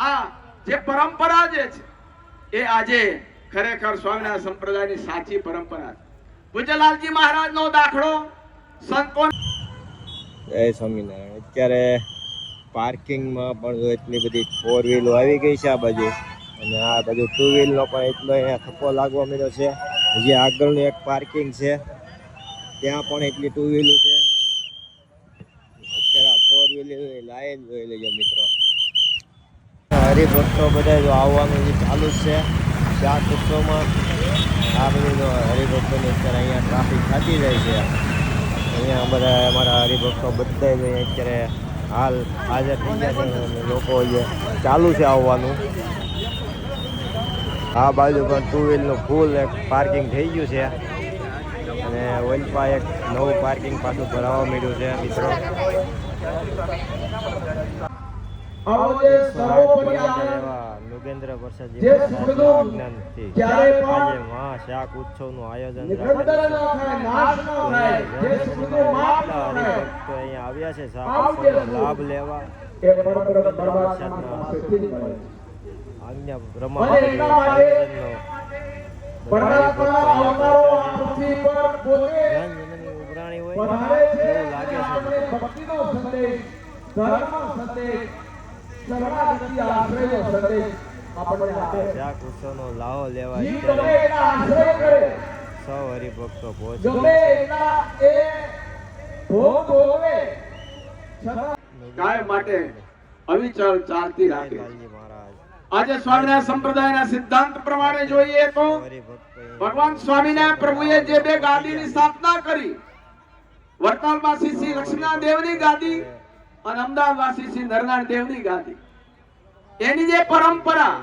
આ જે પરંપરા જે છે એ આજે ખરેખર સ્વામિનારાયણ સંપ્રદાયની સાચી પરંપરા છે. પૂજ્યલાલજી મહારાજનો દાખલો સંતો જય સ્વામિનારાયણ. અત્યારે પાર્કિંગમાં પણ એટલી બધી ફોર વ્હીલો આવી ગઈ છે આ બાજુ, અને આ બાજુ ટુ વ્હીલનો પણ એટલો અહીંયા થપ્પો લાગવા મળ્યો છે. હજી આગળનું એક પાર્કિંગ છે, ત્યાં પણ એટલી ટુ વ્હીલો છે. અત્યારે આ ફોર વ્હીલ લાઈન જોઈ લેજો મિત્રો. હરિભક્તો બધા જો આવવાનું જે ચાલુ જ છે શાક ઉત્સવમાં. આ બધી જો હરિભક્તોની અત્યારે અહીંયા ટ્રાફિક થતી જાય છે. અહીંયા બધા અમારા હરિભક્તો બધા જ અહીંયા અત્યારે હાલ હાજર થઈ ગયા છે. લોકો જે ચાલુ છે આવવાનું. આ બાજુ પણ ટુ વ્હીલનું ફૂલ એક પાર્કિંગ થઈ ગયું છે, અને ઓલપા એક નવું પાર્કિંગ પાછું ભરાવા મળ્યું છે મિત્રો. નુગેન્દ્ર પ્રસાદજી આજે મહા શાક ઉત્સવનું આયોજન અહીંયા આવ્યા છે શાક ઉત્સવનો લાભ લેવા. આજ્ઞા બ્રહ્મા ઉઘરાણી હોય એવું લાગે છે. શાક ઉત્સવનો લાવો લેવા સૌ હરિભક્તો પહોંચે. કાયમ માટે અવિચળ ચાલતી રાખે. આજે સ્વામિનારાયણ સંપ્રદાયના સિદ્ધાંત પ્રમાણે જોઈએ તો ભગવાન સ્વામિનારાયણ પ્રભુએ જે બે ગાદીની સ્થાપના કરી, વડતાલવાસી શ્રી લક્ષ્મીનારાયણ દેવની ગાદી અને અમદાવાદવાસી શ્રી નરનારાયણ દેવની ગાદી, એની જે પરંપરા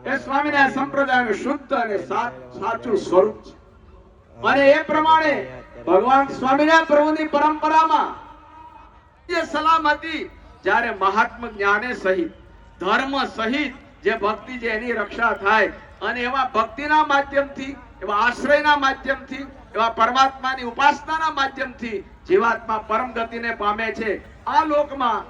એ સ્વામિનારાયણ સંપ્રદાયનું શુદ્ધ અને સાચું સ્વરૂપ છે. અને એ પ્રમાણે ભગવાન સ્વામિનારાયણ પ્રભુની પરંપરામાં જે સલામતી, જ્યારે મહાત્મા જ્ઞાને સહિત ધર્મ સહિત જે ભક્તિ છે એની રક્ષા થાય, અને એવા ભક્તિના માધ્યમથી, એવા આશ્રયના માધ્યમથી, એવા પરમાત્માની ઉપાસનાના માધ્યમથી જીવાત્મા પરમ ગતિને પામે છે. આ લોકમાં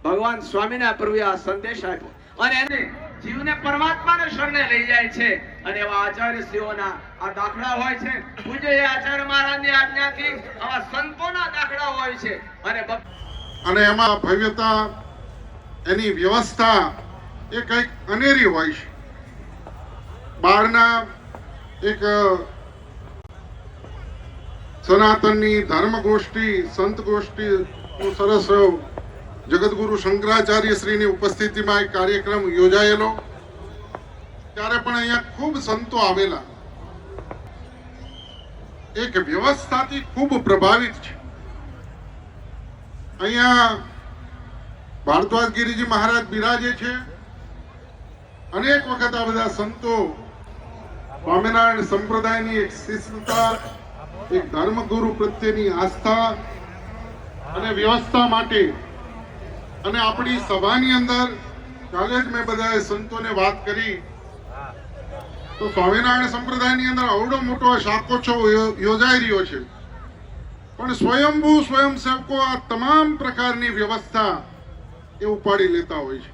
ભગવાન સ્વામિનારાયણ પ્રભુએ આ સંદેશ આપ્યો, અને એને જીવને પરમાત્માને શરણે લઈ જાય છે. અને એવા આચાર્યશ્રીઓના આ દાખલા હોય છે. પૂજ્ય આચાર્ય મહારાજની આજ્ઞાથી આવા સંતોના દાખલા હોય છે. અને એમાં ભવ્યતા, એની વ્યવસ્થા એ કંઈક અનેરી હોય છે. બહારના એક સનાતનની ધર્મ ગોષ્ઠી, સંત ગોષ્ઠી સરસ જગતગુરુ શંકરાચાર્ય શ્રીની ઉપસ્થિતિમાં એક કાર્યક્રમ યોજાયેલો. ત્યારે પણ અહીંયા ખૂબ સંતો આવેલા. એક વ્યવસ્થાથી ખૂબ પ્રભાવિત છે. અહીંયા ભારદ્વાજ ગિરિજી મહારાજ બિરાજે છે. અનેક વખત આ બધા સંતો સ્વામિનારાયણ સંપ્રદાયની એક શિસ્તતા, એક ધર્મગુરુ પ્રત્યેની આસ્થા અને વ્યવસ્થા માટે, અને આપણી સભાની અંદર કાલે જ મેં બધા સંતોને વાત કરી તો સ્વામિનારાયણ સંપ્રદાયની અંદર અવડો મોટો શાકોત્સવ યોજાઈ રહ્યો છે, પણ સ્વયંભૂ સ્વયંસેવકો આ તમામ પ્રકારની વ્યવસ્થા એ ઉપાડી લેતા હોય છે.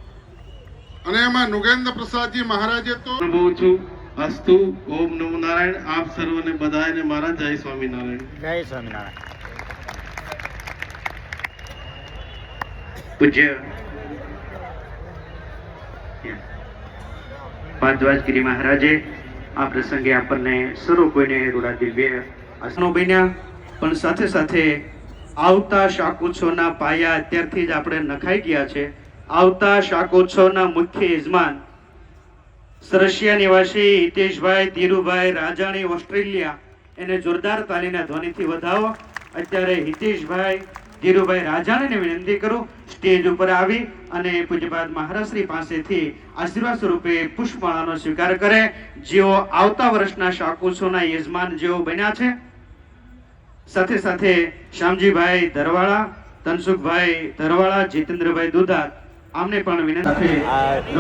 અને એમાં નુગેન્દ્ર પ્રસાદજી મહારાજે તો અનુભવું છું. અસ્તુ. ઓમ નમો નારાયણ. આપ સર્વને બધાને મારા જય સ્વામિનારાયણ. જય સ્વામિનારાયણ. પૂજ્ય ભારદ્વાજગીરી મહારાજે આ પ્રસંગે આપણને સર્વ કોઈને રૂડા દિવ્ય આસનો બન્યા. પણ સાથે સાથે આવતા શાકોત્સવના પાયા અત્યારથી જ આપણે નખાઈ ગયા છે. આવતા શાકોત્સવના મુખ્ય યજમાન સરસિયા નિવાસી હિતેશભાઈ ધીરુભાઈ રાજાણી ઓસ્ટ્રેલિયા, એને જોરદાર તાલીના ધ્વનિથી વધાવો. અત્યારે હિતેશભાઈ ધીરુભાઈ રાજાણીને વિનંતી કરું સ્ટેજ ઉપર આવી અને પૂજ્યપાદ મહારાજશ્રી પાસેથી આશીર્વાદ સ્વરૂપે પુષ્પમાળાનો સ્વીકાર કરે, જેઓ આવતા વર્ષના શાકોત્સવના યજમાન જેઓ બન્યા છે. સાથે સાથે શ્યામજીભાઈ ધરવાળા, તનસુખભાઈ ધરવાળા, જીતેન્દ્રભાઈ દુધાત, આમને પણ વિનંતી.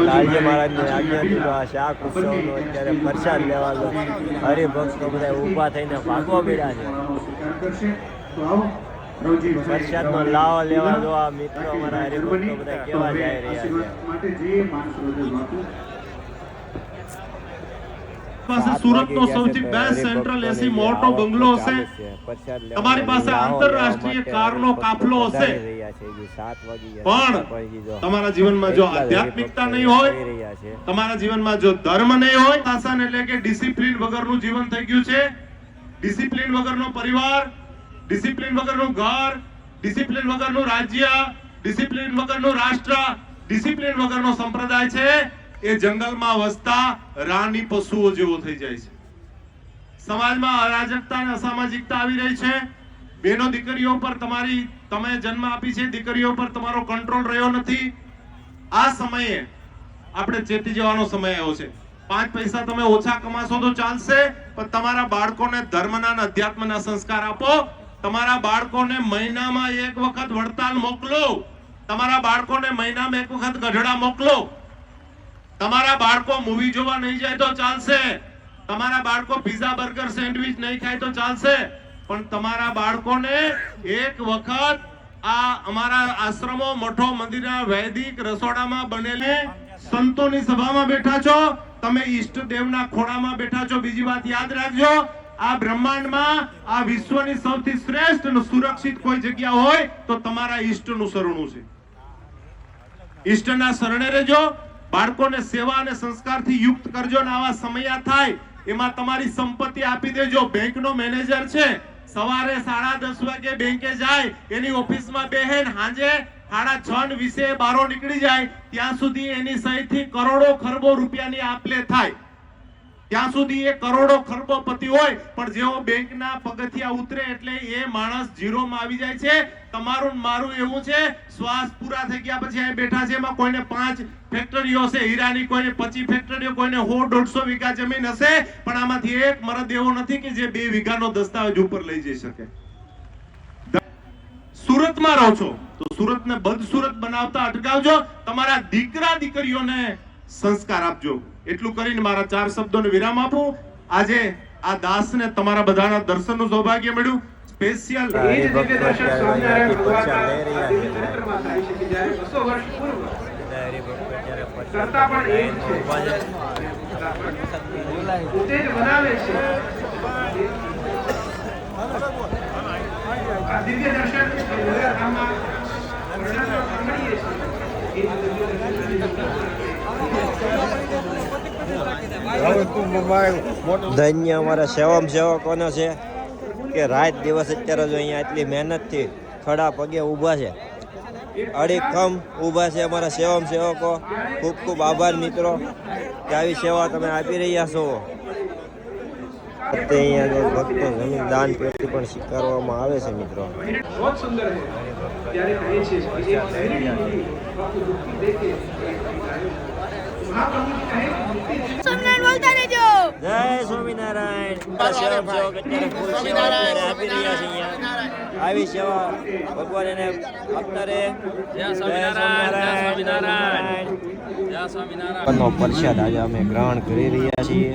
લાલજી મહારાજની આજ્ઞાથી આ શાક ઉત્સવનો અત્યારે પ્રસાદ લેવાનો હરિભક્તો બધા ઊભા થઈને ભાગવા મળ્યા છે. પ્રસાદનો લાવો લેવા જો આ મિત્રો અમારા હરિભક્તો બધા કેવા જઈ રહ્યા છે. પાસે સુરતનો સૌથી બેસ્ટ સેન્ટ્રલ એસી મોટો બંગલો હશે. તમારી પાસે આંતરરાષ્ટ્રીય કારનો કાફલો હશે. પણ તમારા જીવનમાં જો આધ્યાત્મિકતા નહીં હોય, તમારા જીવનમાં જો ધર્મ નહીં હોય, શાસન એટલે કે ડિસિપ્લિન વગરનું જીવન થઈ ગયું છે. ડિસિપ્લિન વગરનો પરિવાર, ડિસિપ્લિન વગરનું ઘર, ડિસિપ્લિન વગરનું રાજ્ય, ડિસિપ્લિન વગરનું રાષ્ટ્ર, ડિસિપ્લિન વગરનો સંપ્રદાય છે એ જંગલમાં વસતા રાની પશુઓ જેવો થઈ જાય છે. સમાજમાં અરાજકતા અને અસામાજિકતા આવી રહી છે. બેનો દીકરીઓ પર તમે જન્મ આપી છે, દીકરીઓ પર તમારો કંટ્રોલ રહ્યો નથી. આ સમયે આપણે ચેતી જવાનો સમય આવ્યો છે. 5 પૈસા તમે ઓછા કમાશો તો ચાલશે, પણ તમારા બાળકોને ધર્મના અને અધ્યાત્મના સંસ્કાર આપો. તમારા બાળકોને મહિનામાં એક વખત વડતાલ મોકલો. તમારા બાળકોને મહિનામાં એક વખત ગઢડા મોકલો. તમારા બાળકો મૂવી જોવા નહીં જાય તો ચાલશે. તમારા બાળકો પિઝા બર્ગર સેન્ડવિચ નહીં ખાય તો ચાલશે, પણ તમારા બાળકોને એક વખત આ અમારા આશ્રમો, મઠો, મંદિરના વૈદિક રસોડામાં બનેલી સંતોની સભામાં બેઠા છો, તમે ઈષ્ટદેવના ખોળામાં બેઠા છો. બીજી વાત યાદ રાખજો, આ બ્રહ્માંડમાં આ વિશ્વની સૌથી શ્રેષ્ઠ અને સુરક્ષિત કોઈ જગ્યા હોય તો તમારા ઈષ્ટનું શરણું છે. ઈષ્ટના શરણે રહેજો. બાળકોને સેવા અને સંસ્કારથી યુક્ત કરજો. ને આવા સમયા થાય એમાં તમારી સંપત્તિ આપી દેજો. બેંકનો મેનેજર છે, સવારે 10:30 વાગે બેંકે જાય, એની ઓફિસમાં બેહેન સાંજે 6:30 બારો નીકળી જાય, ત્યાં સુધી એની સહીથી કરોડો ખરબો રૂપિયાની આપ-લે થાય. ત્યાં સુધી એ કરોડો ખરબોપતિ હોય, પણ જેવો બેંકના પગથિયા ઉતરે એટલે એ માણસ ઝીરોમાં આવી જાય છે. તમારું મારું એવું છે, શ્વાસ પૂરા થઈ ગયા પછી અહીં બેઠા છે, એમાં કોઈને 5 ફેક્ટરીઓ હશે હીરાની, કોઈને 25 ફેક્ટરીઓ, કોઈને 100-150 વીઘા જમીન હશે, પણ આમાંથી એક મરદ એવો નથી કે જે 2 વીઘાનો દસ્તાવેજ ઉપર લઈ જઈ શકે. સુરતમાં રહો છો તો સુરતને બદસુરત બનાવતા અટકાવજો. તમારા દીકરા દીકરીઓને સંસ્કાર આપજો. એટલું કરીને મારા 4 શબ્દોને વિરામ આપું. આજે આ દાસને તમારા બધાના દર્શનનું સૌભાગ્ય મળ્યું. સ્પેશિયલ એ જ દિવ્ય દર્શન સ્વામિનારાયણ ભગવાનના દિવ્ય ચરિત્રમાં થાય છે કે જ્યારે 200 વર્ષ પૂર્વ કરતા પણ એ જ છે, પોતે જ બનાવે છે. આ દિવ્ય દર્શન આમાં વર્ણનમાં સાંભળીએ છીએ, એ જ દિવ્ય દર્શન. ધન્ય અમારા સેવકોનો છે કે રાત દિવસ અત્યારે જો અહીંયા એટલી મહેનતથી ખડા પગે ઊભા છે, અડીખમ ઊભા છે અમારા સેવકો. ખૂબ ખૂબ આભાર મિત્રો કે આવી સેવા તમે આપી રહ્યા છો. અહીંયા ભક્તો જમીન દાન પેટી પણ સ્વીકારવામાં આવે છે મિત્રો. बहुत सुंदर है ત્યારે કહે છે કે એક શહેરી મૂર્તિ બાપુ દુઃખી દેખે મહાપ્રભુ કહે મૂર્તિ સ્વામિનારાયણ બોલતા રહેજો. જય સ્વામિનારાયણ. સેવક અત્યારે ફૂલ સેવા આપી રહ્યા છે અહીંયા. આવી સેવા ભગવાન એને આપતા રહે. જય સ્વામિનારાયણ. પ્રસાદ આજે અમે ગ્રહણ કરી રહ્યા છીએ.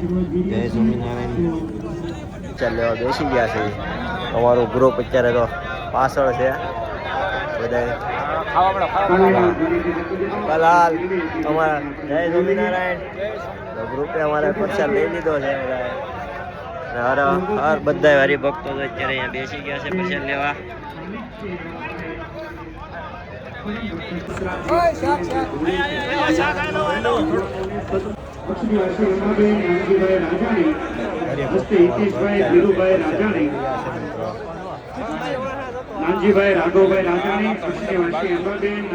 જય સ્વામિનારાયણ. ચાલ લેવા બેસી ગયા છે. અમારું ગ્રુપ અત્યારે તો પાછળ છે બધા. કલાલ અમારા જય સ્વામિનારાયણ ગ્રુપે અમારે પ્રસાદ લઈ લીધો છે. હર બધા હરિભક્તો અત્યારે અહીંયા બેસી ગયા છે પ્રસાદ લેવા. નાનજીભાઈ રાઘવભાઈ રાજાણી, અશ્વિની અંબાબેન,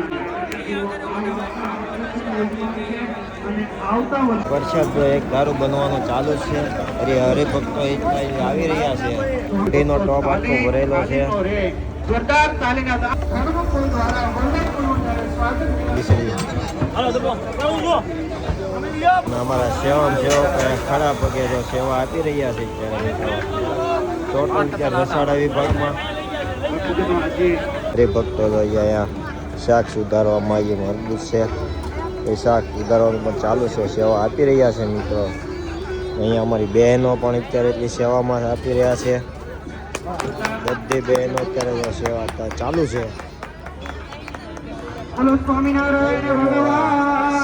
વરસાદ એક દારૂ બનવાનું ચાલુ છે. હરિભક્તો આવી રહ્યા છે. ટીનો ટોપ આખો ભરેલો છે. જોરદાર તાલીના ધર્મકુળ દ્વારા વંદનકુળનું સ્વાગત. અમારા સેવકો ખરા પગે જો સેવા આપી રહ્યા છે અત્યારે ટોટલ ત્યાં રસાડા વિભાગમાં. હરિભક્તો અહીંયા શાક સુધારવામાં જે મજબૂત છે એ શાક સુધારવાનું પણ ચાલુ છે. સેવા આપી રહ્યા છે મિત્રો. અહીંયા અમારી બહેનો પણ અત્યારે એટલી સેવામાં આપી રહ્યા છે. બધી બહેનો અત્યારે સેવા ચાલુ છે.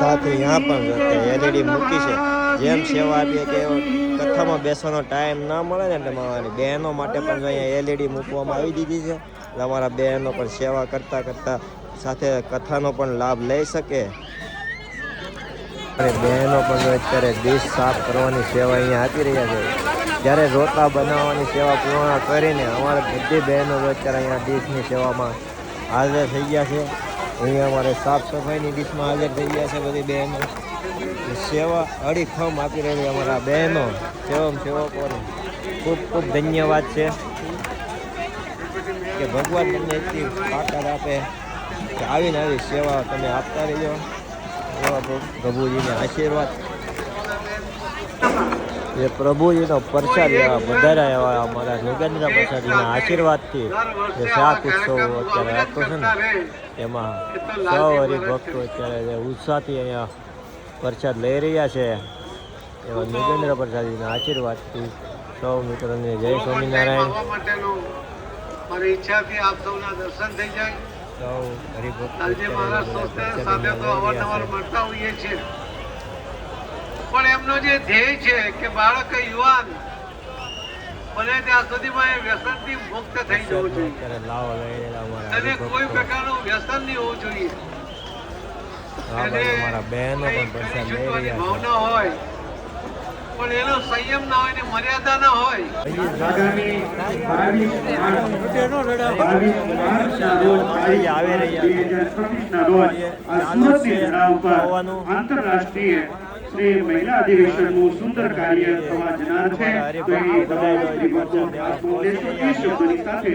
સાથે यहाँ પણ એલઈડી મૂકી છે. જેમ સેવા આપીએ કે કથામાં બેસવાનો ટાઈમ ના મળે ને એટલે બહેનો માટે પણ જો અહીંયા એલઈડી મૂકવામાં આવી દીધી છે. એટલે અમારા બહેનો પણ સેવા કરતાં કરતાં સાથે કથાનો પણ લાભ લઈ શકે. અને બહેનો પણ અત્યારે ડીશ સાફ કરવાની સેવા અહીંયા આપી રહ્યા છે. જ્યારે રોટલા બનાવવાની સેવા પૂર્ણ કરીને અમારે બધી બહેનો અત્યારે અહીંયા ડીશની સેવામાં હાજર થઈ ગયા છે. અહીંયા અમારે સાફ સફાઈની ડીશમાં હાજર થઈ ગયા છે બધી બહેનો. સેવા અડીખમ આપી રહેલી અમારા બહેનો સેવકોને ખૂબ ખૂબ ધન્યવાદ છે કે ભગવાન તમને એટલી તાકાત આપે કે આવીને આવી સેવા તમે આપતા રહીજો. એવા પ્રભુજીને આશીર્વાદ. એ પ્રભુજીનો પ્રસાદ એવા વધારે એવા અમારા નગેન્દ્ર પ્રસાદજીના આશીર્વાદથી જે શાક ઉત્સવ અત્યારે આપતો છે ને એમાં સૌ હરિભક્તો અત્યારે જે ઉત્સાહથી અહીંયા પ્રસાદ લઈ રહ્યા છે. એવા નગેન્દ્ર પ્રસાદજીના આશીર્વાદથી સૌ મિત્રોને જય સ્વામિનારાયણ. મારી ઈચ્છાથી આપ સૌના દર્શન થઈ જાય. સૌ હરિભક્તો લાલજી મહારાજ સાથે તો અવારનવાર મળતા હોઈએ છીએ, પણ એમનો જે ધ્યેય છે કે બાળક યુવાન બને ત્યાં સુધીમાં એ વ્યસનથી મુક્ત થઈ જવું જોઈએ અને કોઈ પ્રકારનું વ્યસન નહીં હોવું જોઈએ. અમારા બહેનો પણ પ્રસાદ લઈ રહ્યા ભાવના હોય પણ એનો સંયમ ના હોય ને મર્યાદા ના હોય. આગામી 2026ના રોજ આ સુરતની ધરા ઉપર આંતરરાષ્ટ્રીય શ્રી મહિલા અધિવેશનનું સુંદર કાર્ય થવા જનાર છે. તો એ બધા હરિભક્તો ખાસ બોલેશની શબ્દોની સાથે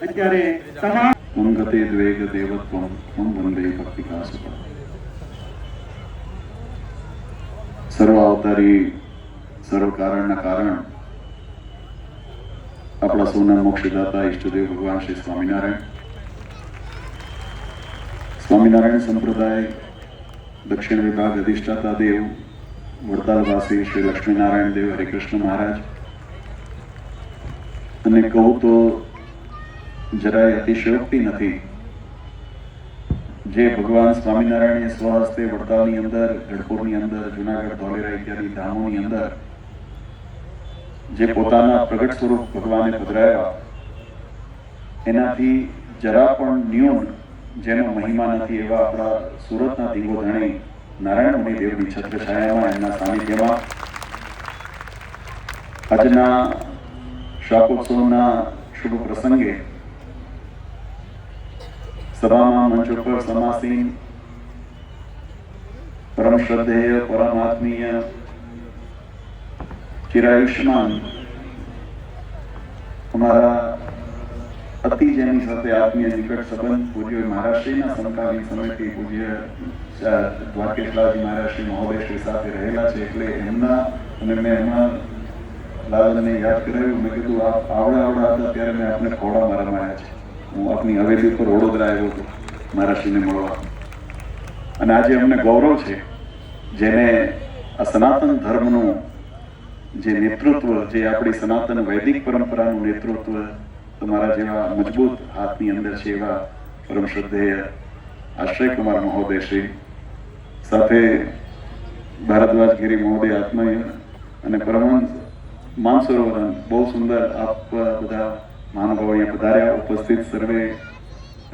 અત્યારે તમામ મંગતે દ્વેગ દેવત્વમ મમ વંદે ભક્તિકાસુર. સર્વ અવતારી સર્વ કારણના કારણ આપણા સૌના મોક્ષદાતા ઈષ્ટદેવ ભગવાન શ્રી સ્વામિનારાયણ. સ્વામિનારાયણ સંપ્રદાય દક્ષિણ વિભાગ અધિષ્ઠાતા દેવ વડતાલવાસી શ્રી લક્ષ્મીનારાયણ દેવ હરિકૃષ્ણ મહારાજ. અને કહું તો જરાય અતિશયોક્તિ નથી. જે ભગવાન સ્વામિનારાયણે સ્વહસ્તે વડતાલની અંદર, ગઢપુરની અંદર, જુનાગઢ, ધોલેરા ઇત્યાદિ ધામોની અંદર જે પોતાના પ્રગટ સ્વરૂપ ભગવાને પધરાવ્યા એનાથી જરા પણ ન્યૂન જેનો મહિમા નથી એવા આપણા સુરતના દિગોધણી નારાયણ મુનિ દેવની છત્રછાયામાં એમના સાનિધ્યમાં આજના શાકોત્સવના શુભ પ્રસંગે સભામાં મંચ ઉપર સમાસીન પરમ શ્રદ્ધેય, પરમાત્મીય, ચિરાયુષ્માન અમારા અતિ જેની સાથે આત્મીય નિકટ સંબંધ પૂજ્ય મહારાષ્ટ્રીના સમકાલીન સમયથી પૂજ્ય દ્વારકેશલાલજી મહારાષ્ટ્રી મહોદયશ્રી સાથે રહેલા છે. એટલે એમના અને મેં એમના લાલને યાદ કરાવ્યું. મેં કીધું આપ આવડા હતા ત્યારે મેં આપને ખોડા મારવાયા છે. હું આપની હવેલી પર વડોદરા આવ્યો હતો મહારાષ્ટ્રીને મળવા. અને આજે અમને ગૌરવ છે જેને આ સનાતન ધર્મનું જે નેતૃત્વ, જે આપણી સનાતન વૈદિક પરંપરાનું નેતૃત્વ તમારા જેવા મજબૂત હાથની અંદર છે એવા પરમ શ્રદ્ધેય આશ્રય કુમાર મહોદય શ્રી સાથે ભારદ્વાજગીરી મહોદય આત્મય અને પરમહંસ માનસરોવર. બહુ સુંદર આપ બધા મહાનુભાવો અહીંયા પધાર્યા. ઉપસ્થિત સર્વે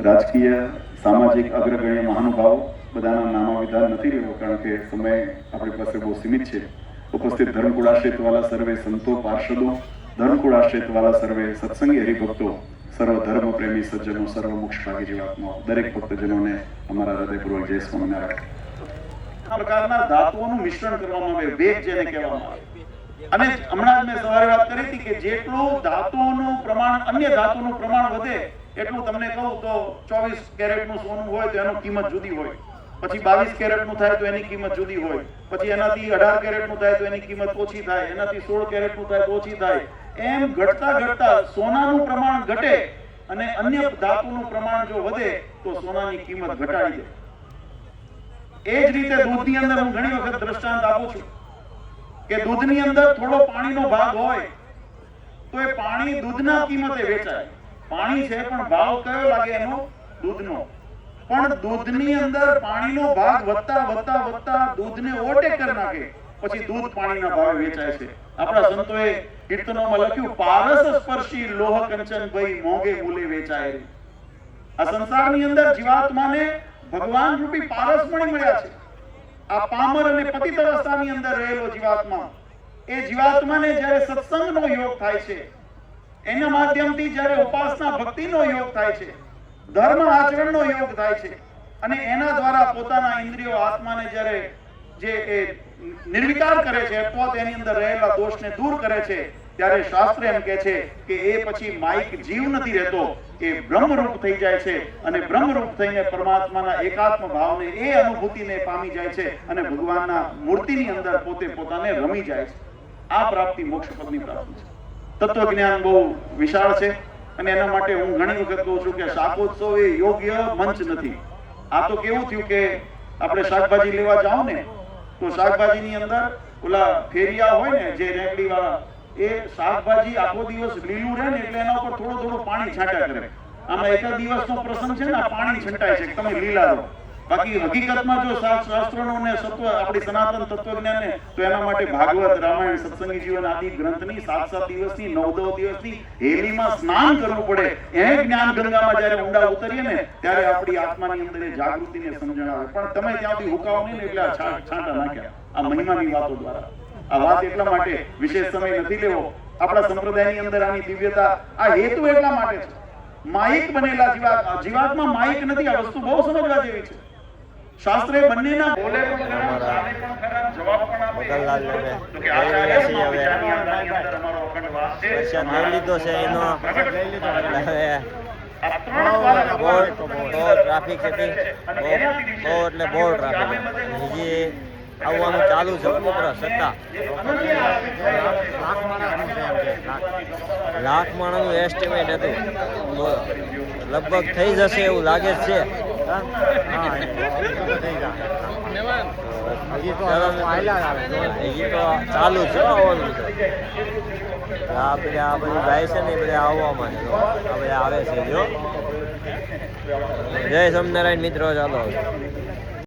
રાજકીય, સામાજિક અગ્રગણ્ય મહાનુભાવો, બધાના નામાવિધાન નથી રહ્યો કારણ કે સમય આપણી પાસે બહુ સીમિત છે. ઉપસ્થિત ધર્મકુળાશ્રિત વાળા સર્વે સંતો, પાર્ષદો, ધર્મકુળાશ્રિત વાળા સર્વે સત્સંગી હરિભક્તો, સર્વ ધર્મ પ્રેમી સજ્જનો, સર્વ મોક્ષ ભાગી જીવાત્માઓ, દરેક ભક્તજનોને અમારા હૃદયપૂર્વક જય સ્વામિનારાયણ. આ પ્રકારના ધાતુઓનું મિશ્રણ કરવામાં આવે, વેગ જેને કહેવામાં આવે. અને હમણાં મેં સવારે વાત કરી હતી કે જેટલું ધાતુઓનું પ્રમાણ, અન્ય ધાતુનું પ્રમાણ વધે એટલું તમને કહું તો 24 કેરેટનું સોનું હોય તો એની કિંમત જુદી હોય, પછી 22 કેરેટનું થાય તો એની કિંમત જુદી હોય, પછી એનાથી 18 કેરેટનું થાય તો એની કિંમત ઓછી થાય, એનાથી 16 કેરેટનું થાય તો ઓછી થાય. એમ ઘટતા ઘટતા સોનાનું પ્રમાણ ઘટે અને અન્ય ધાતુનું પ્રમાણ જો વધે તો સોનાની કિંમત ઘટાડી દે. એ જ રીતે દૂધની અંદર હું ઘણી વખત દ્રષ્ટાંત આપું છું કે દૂધની અંદર થોડો પાણીનો ભાગ હોય તો એ પાણી દૂધના કિંમતે વેચાય. પાણી છે પણ ભાવ કયો લાગે એનો? દૂધનો. પણ દૂધની અંદર પાણીનો ભાગ વધતા વધતા વધતા દૂધને ઓવરટેક કરી નાખે, પછી દૂધ પાણીના ભાવે વેચાય છે. આપણા સંતોએ કીર્તનોમાં લખ્યું, પારસ સ્પર્શી લોહ કંચન ભઈ મોંઘે મૂલે વેચાય રે. આ સંસારની અંદર જીવાત્માને ભગવાન રૂપી પારસ મણી મળ્યા છે. આ પામર અને પતિત અવસ્થાની અંદર રહેલો જીવાત્મા, એ જીવાત્માને જ્યારે સત્સંગનો યોગ થાય છે, એના માધ્યમથી જ્યારે ઉપાસના ભક્તિનો યોગ થાય છે, ધર્મ આચરણનો યોગ થાય છે, અને એના દ્વારા પોતાના ઇન્દ્રિયો આત્માને જ્યારે જે એ નિર્વિકાર કરે છે, પોત એની અંદર રહેલા દોષને દૂર કરે છે, ત્યારે શાસ્ત્ર એમ કહે છે કે એ પછી માઇક જીવ નથી રહેતો, એ બ્રહ્મરૂપ થઈ જાય છે, અને બ્રહ્મરૂપ થઈને પરમાત્માના એકાત્મ ભાવને એ અનુભૂતિને પામી જાય છે, અને ભગવાનના મૂર્તિની અંદર પોતે પોતાને રમી જાય છે. આ પ્રાપ્તિ મોક્ષ પદની પ્રાપ્તિ છે. તત્વજ્ઞાન બહુ વિશાળ છે, અને એના માટે હું ઘણી વખત કહું છું કે શાકોત્સવ એ યોગ્ય મંચ નથી. આ તો કેવું થયું કે આપણે શાકભાજી લેવા જાઓ ને, તો શાકભાજીની અંદર ઓલા ફેરિયા હોય ને, જે રેકડી વાળા, એ શાકભાજી આખો દિવસ લીલું રહે ને એટલે એના ઉપર થોડું થોડું પાણી છાંટ્યા કરે. આમાં એક દિવસનો પ્રસંગ છે ને, પાણી છંટાય છે, તમે લીલા રહો. બાકી હકીકતમાં જો શાસ્ત્રોનો ને સત્વ આપણી સનાતન તત્વજ્ઞાનને, તો એના માટે ભાગવત, રામાયણ, સત્સંગી જીવન આદિ ગ્રંથની 7-7 દિવસની 9-9 દિવસની હેલીમાં સ્નાન કરવું પડે. એ જ્ઞાન ગંગામાં જ્યારે ઊંડા ઉતરીએ ને, ત્યારે આપણી આત્માની અંદર એ જાગૃતિને સમજણ આવે. પણ તમે ત્યાંથી હુકાવો નહીં ને એટલે આ છાંટા નાખ્યા આ મહિમાની વાતો દ્વારા. આ વાત એટલા માટે વિશેષ સમય નથી લેવો. આપણા સંપ્રદાયની અંદર આની દિવ્યતા, આ હેતુ એટલા માટે છે. માઇક બનેલા જીવાત્મા માઇક નથી. આ વસ્તુ બહુ સમજવા જેવી છે. શાસ્ત્રે બંનેના બોલે પણ ખરા, જવાબ પણ આપે. તો કે આચાર્ય વિચારની અંદર અમારો અખંડ વાસ છે. લઈ લીધો છે એનો. બહુ ટ્રાફિક હતી, બહુ એટલે બહુ ટ્રાફિક. હજી આવવાનું ચાલુ છે મિત્રો. સત્તા લાખ માણસનું એસ્ટિમેટ હતું. લગભગ થઈ જશે એવું લાગે છે. હજી તો ચાલુ છે આવવાનું. આ બધા જાય છે ને, બધા આવવામાં આ બધા આવે છે. જો જય સ્વામિનારાયણ મિત્રો, ચાલો.